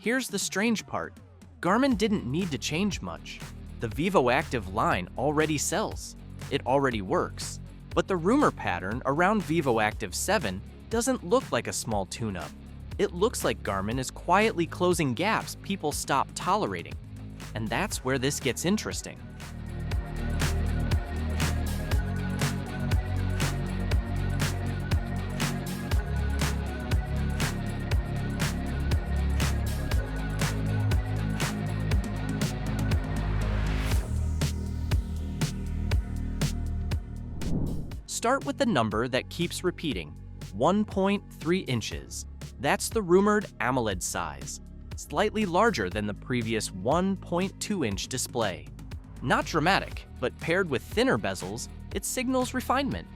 Here's the strange part. Garmin didn't need to change much. The Vivoactive line already sells. It already works. But the rumor pattern around Vivoactive 7 doesn't look like a small tune-up. It looks like Garmin is quietly closing gaps people stop tolerating. And that's where this gets interesting. Start with the number that keeps repeating, 1.3 inches. That's the rumored AMOLED size, slightly larger than the previous 1.2-inch display. Not dramatic, but paired with thinner bezels, it signals refinement.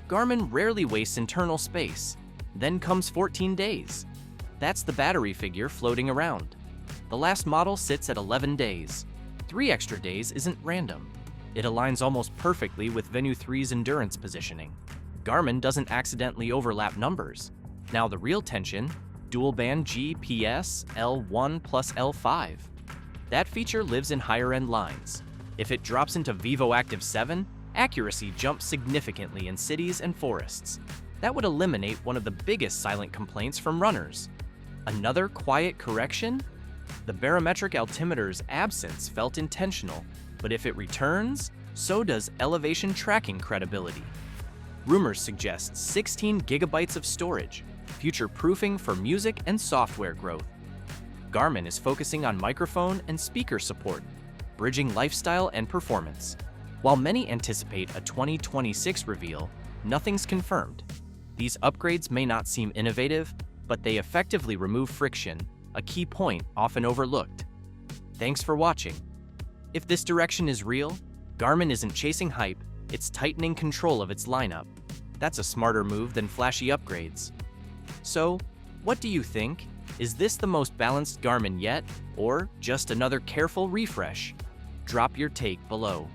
Garmin rarely wastes internal space. Then comes 14 days. That's the battery figure floating around. The last model sits at 11 days. 3 extra days isn't random. It aligns almost perfectly with Venu 3's endurance positioning. Garmin doesn't accidentally overlap numbers. Now the real tension, dual-band GPS L1 plus L5. That feature lives in higher-end lines. If it drops into Vivoactive 7, accuracy jumps significantly in cities and forests. That would eliminate one of the biggest silent complaints from runners. Another quiet correction? The barometric altimeter's absence felt intentional, but if it returns, so does elevation tracking credibility. Rumors suggest 16 gigabytes of storage, future-proofing for music and software growth. Garmin is focusing on microphone and speaker support, bridging lifestyle and performance. While many anticipate a 2026 reveal, nothing's confirmed. These upgrades may not seem innovative, but they effectively remove friction, a key point often overlooked. Thanks for watching. If this direction is real, Garmin isn't chasing hype, it's tightening control of its lineup. That's a smarter move than flashy upgrades. So, what do you think? Is this the most balanced Garmin yet, or just another careful refresh? Drop your take below.